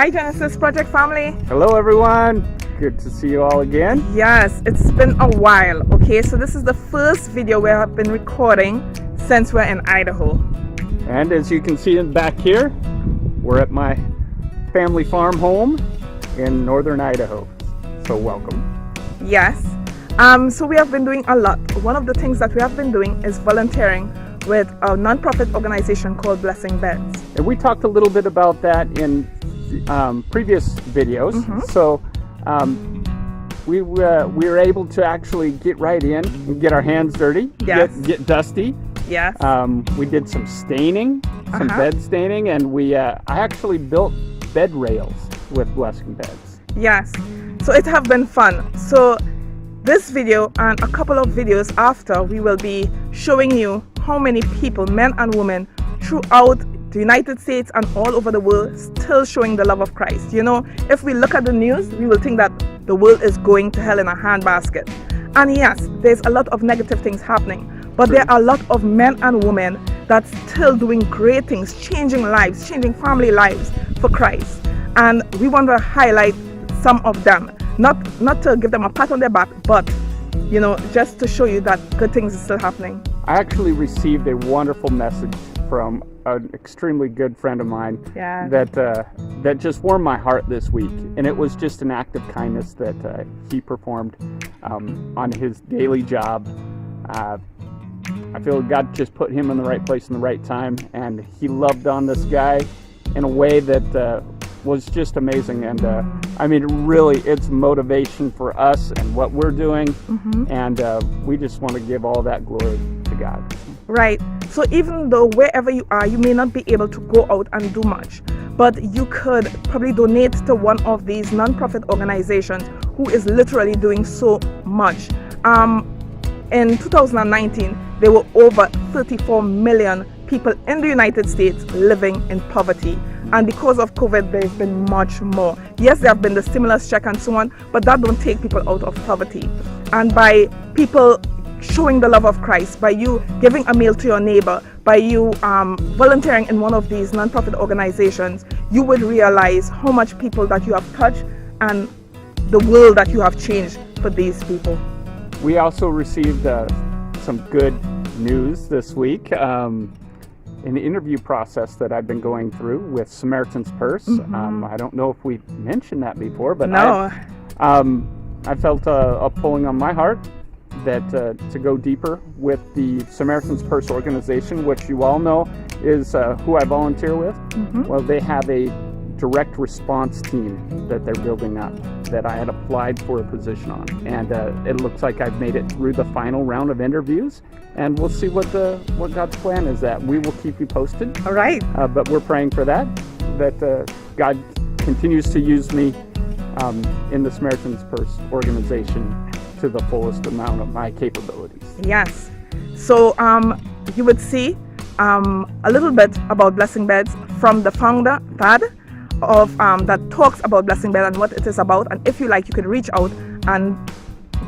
Hi Genesis Project family. Hello everyone. Good to see you all again. Yes, it's been a while. Okay, so this is the first video we have been recording since we're in Idaho. And as you can see back here, we're at my family farm home in northern Idaho. So welcome. Yes. So we have been doing a lot. One of the things that we have been doing is volunteering with a non-profit organization called Blessing Beds. And we talked a little bit about that in previous videos. So we were able to actually get right in and get our hands dirty, Yes. get dusty. Yes. We did some staining, some bed staining, and I actually built bed rails with Blessing Beds. Yes. So it have been fun. So this video and a couple of videos after, we will be showing you how many people, men and women, throughout the United States and all over the world still showing the love of Christ. You know, if we look at the news, we will think that the world is going to hell in a handbasket. And yes, there's a lot of negative things happening, but there are a lot of men and women that's still doing great things, changing lives, changing family lives for Christ. And we want to highlight some of them, not to give them a pat on their back, but you know, just to show you that good things are still happening. I actually received a wonderful message from an extremely good friend of mine that just warmed my heart this week, and it was just an act of kindness that he performed on his daily job. I feel God just put him in the right place in the right time, and he loved on this guy in a way that was just amazing. And I mean, really, it's motivation for us and what we're doing, and we just want to give all that glory to God. Right. So even though wherever you are, you may not be able to go out and do much, but you could probably donate to one of these non-profit organizations who is literally doing so much. In 2019, there were over 34 million people in the United States living in poverty. And because of COVID, there's been much more. Yes, there have been the stimulus check and so on, but that don't take people out of poverty. And by people showing the love of Christ, by you giving a meal to your neighbor, by you volunteering in one of these non-profit organizations, you would realize how much people that you have touched and the world that you have changed for these people. We also received some good news this week. An interview process that I've been going through with Samaritan's Purse. I don't know if we mentioned that before, but no. I felt a pulling on my heart that to go deeper with the Samaritan's Purse organization, which you all know is who I volunteer with. Well, they have a direct response team that they're building up that I had applied for a position on, and it looks like I've made it through the final round of interviews, and we'll see what God's plan is. That we will keep you posted. All right. But we're praying for that God continues to use me in the Samaritan's Purse organization to the fullest amount of my capabilities. Yes. So you would see a little bit about Blessing Beds from the founder, Thad, of that talks about Blessing Bed and what it is about. And if you like, you could reach out and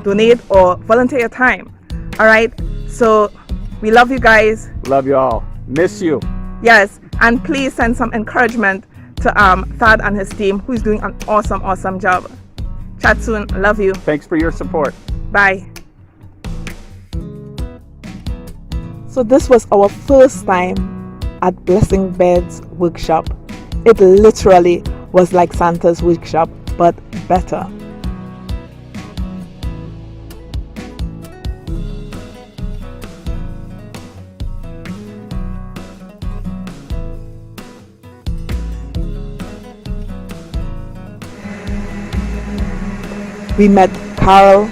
donate or volunteer your time. All right. So we love you guys. Love you all. Miss you. Yes. And please send some encouragement to Thad and his team, who's doing an awesome job. Chat soon. Love you. Thanks for your support. Bye. So this was our first time at Blessing Beds workshop. It literally was like Santa's workshop, but better. We met Carol,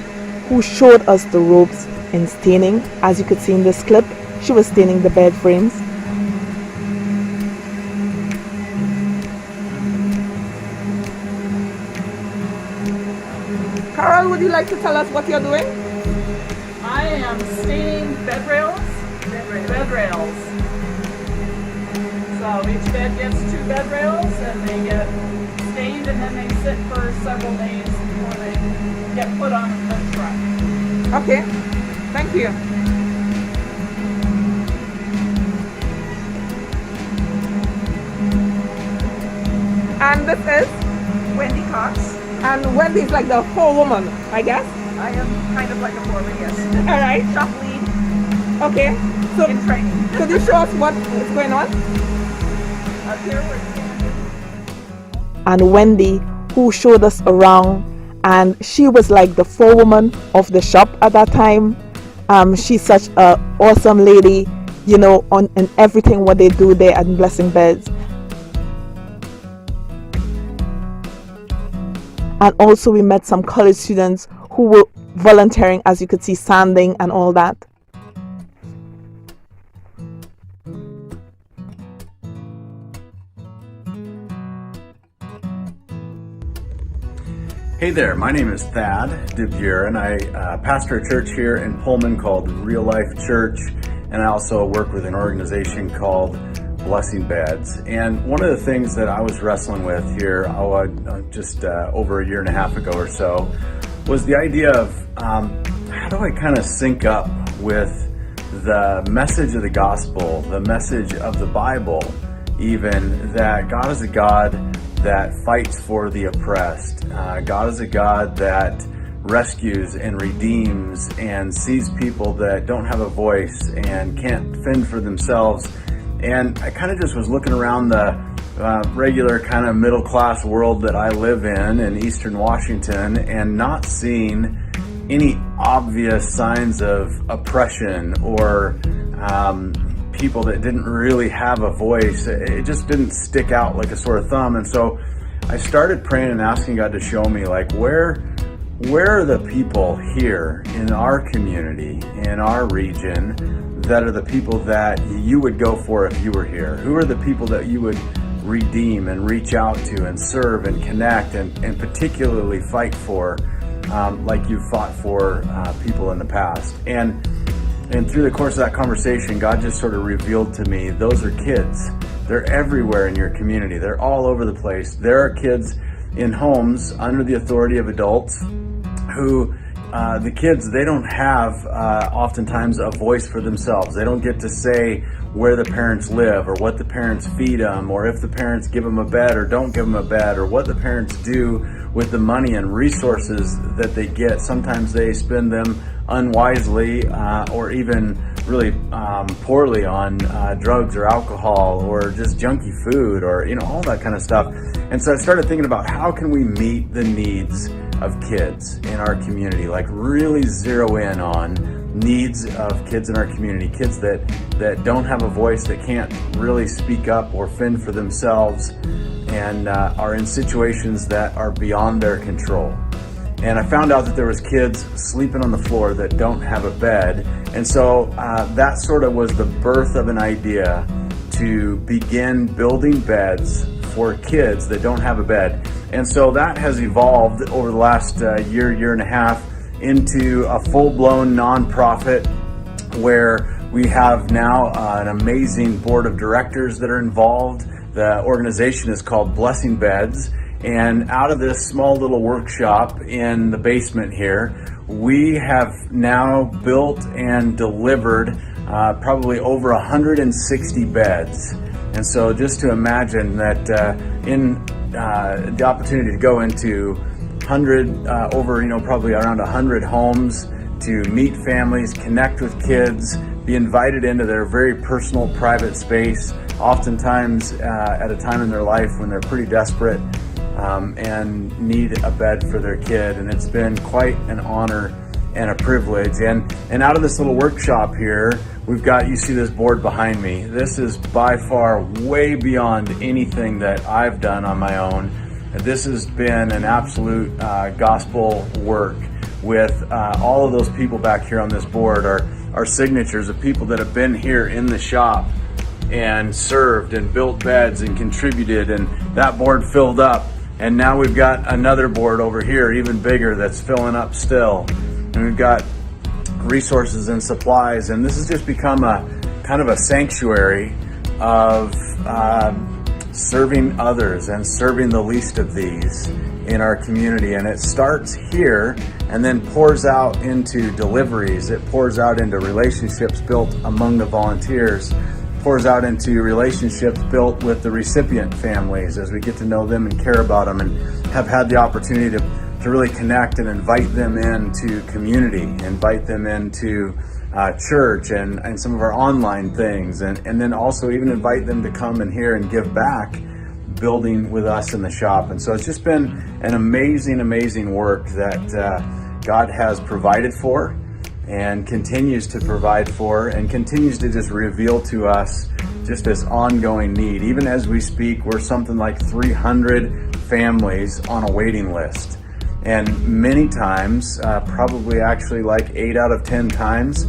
who showed us the ropes in staining. As you could see in this clip, she was staining the bed frames. Carol, would you like to tell us what you're doing? I am staining bed rails. Bed rails. So each bed gets 2 bed rails, and they get stained, and then they sit for several days before they get put on the truck. Okay, thank you. And this is? Wendy Cox. And Wendy's like the forewoman, I guess? I am kind of like a foreman, yes. All right. Shop lead Okay. So in training. could you show us what is going on? Up here we're And Wendy, who showed us around, and she was like the forewoman of the shop at that time. She's such a awesome lady, you know, in everything what they do there at Blessing Beds. And also we met some college students who were volunteering, as you could see, sanding and all that. Hey there, my name is Thad DeBure, and I pastor a church here in Pullman called Real Life Church, and I also work with an organization called Blessing Beds. And one of the things that I was wrestling with here just over a year and a half ago or so was the idea of how do I kind of sync up with the message of the gospel, the message of the Bible, even that God is a God that fights for the oppressed. God is a God that rescues and redeems and sees people that don't have a voice and can't fend for themselves. And I kind of just was looking around the regular kind of middle class world that I live in Eastern Washington, and not seeing any obvious signs of oppression or people that didn't really have a voice. It just didn't stick out like a sore thumb. And so I started praying and asking God to show me, like, where are the people here in our community, in our region, that are the people that you would go for if you were here? Who are the people that you would redeem and reach out to and serve and connect and particularly fight for, like you fought for people in the past? And through the course of that conversation, God just sort of revealed to me, those are kids. They're everywhere in your community. They're all over the place. There are kids in homes under the authority of adults who, the kids, they don't have oftentimes a voice for themselves. They don't get to say where the parents live or what the parents feed them, or if the parents give them a bed or don't give them a bed, or what the parents do with the money and resources that they get. Sometimes they spend them unwisely or even really poorly on drugs or alcohol or just junky food, or all that kind of stuff. And so I started thinking about, how can we meet the needs of kids in our community, like really zero in on needs of kids in our community, kids that don't have a voice, that can't really speak up or fend for themselves, and are in situations that are beyond their control. And I found out that there was kids sleeping on the floor that don't have a bed. And so that sort of was the birth of an idea to begin building beds for kids that don't have a bed. And so that has evolved over the last year and a half into a full-blown nonprofit, where we have now an amazing board of directors that are involved. The organization is called Blessing Beds. And out of this small little workshop in the basement here, we have now built and delivered probably over 160 beds. And so just to imagine that in the opportunity to go into probably around 100 homes, to meet families, connect with kids, be invited into their very personal, private space, oftentimes at a time in their life when they're pretty desperate and need a bed for their kid. And it's been quite an honor and a privilege. And out of this little workshop here, we've got, you see this board behind me. This is by far way beyond anything that I've done on my own. This has been an absolute gospel work with all of those people back here on this board are signatures of people that have been here in the shop and served and built beds and contributed, and that board filled up. And now we've got another board over here, even bigger, that's filling up still. And we've got resources and supplies, and this has just become a kind of a sanctuary of serving others and serving the least of these in our community. And it starts here and then pours out into deliveries. It pours out into relationships built among the volunteers. pours out into relationships built with the recipient families as we get to know them and care about them, and have had the opportunity to really connect and invite them into community, invite them into church and some of our online things, and then also even invite them to come and hear and give back, building with us in the shop. And so it's just been an amazing work that God has provided for and continues to provide for, and continues to just reveal to us just this ongoing need. Even as we speak, we're something like 300 families on a waiting list. And many times, probably actually like 8 out of 10 times,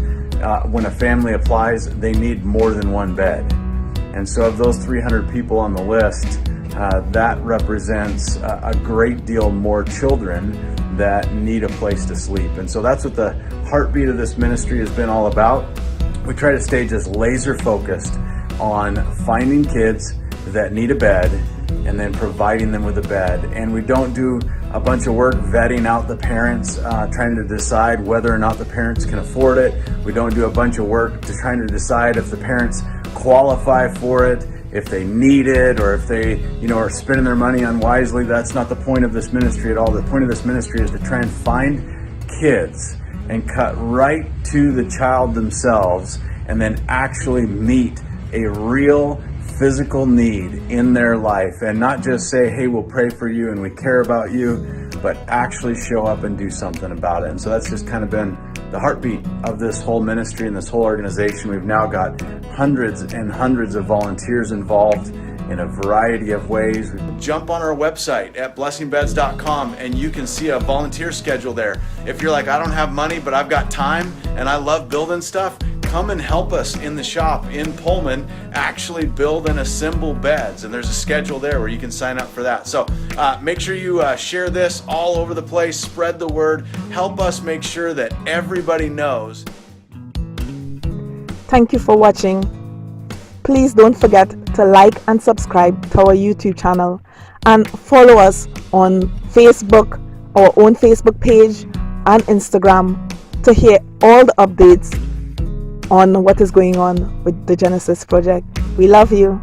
when a family applies, they need more than one bed. And so of those 300 people on the list, that represents a great deal more children that need a place to sleep. And so that's what the heartbeat of this ministry has been all about. We try to stay just laser focused on finding kids that need a bed and then providing them with a bed. And we don't do a bunch of work vetting out the parents, trying to decide whether or not the parents can afford it. We don't do a bunch of work to trying to decide if the parents qualify for it, if they need it, or if they, are spending their money unwisely. That's not the point of this ministry at all. The point of this ministry is to try and find kids and cut right to the child themselves, and then actually meet a real physical need in their life, and not just say, hey, we'll pray for you and we care about you, but actually show up and do something about it. And so that's just kind of been the heartbeat of this whole ministry and this whole organization. We've now got hundreds and hundreds of volunteers involved in a variety of ways. Jump on our website at blessingbeds.com and you can see a volunteer schedule there. If you're like, I don't have money, but I've got time and I love building stuff, come and help us in the shop in Pullman actually build and assemble beds. And there's a schedule there where you can sign up for that. So make sure you share this all over the place, spread the word, help us make sure that everybody knows. Thank you for watching. Please don't forget to like and subscribe to our YouTube channel, and follow us on Facebook, our own Facebook page, and Instagram to hear all the updates on what is going on with the Genesis project. We love you.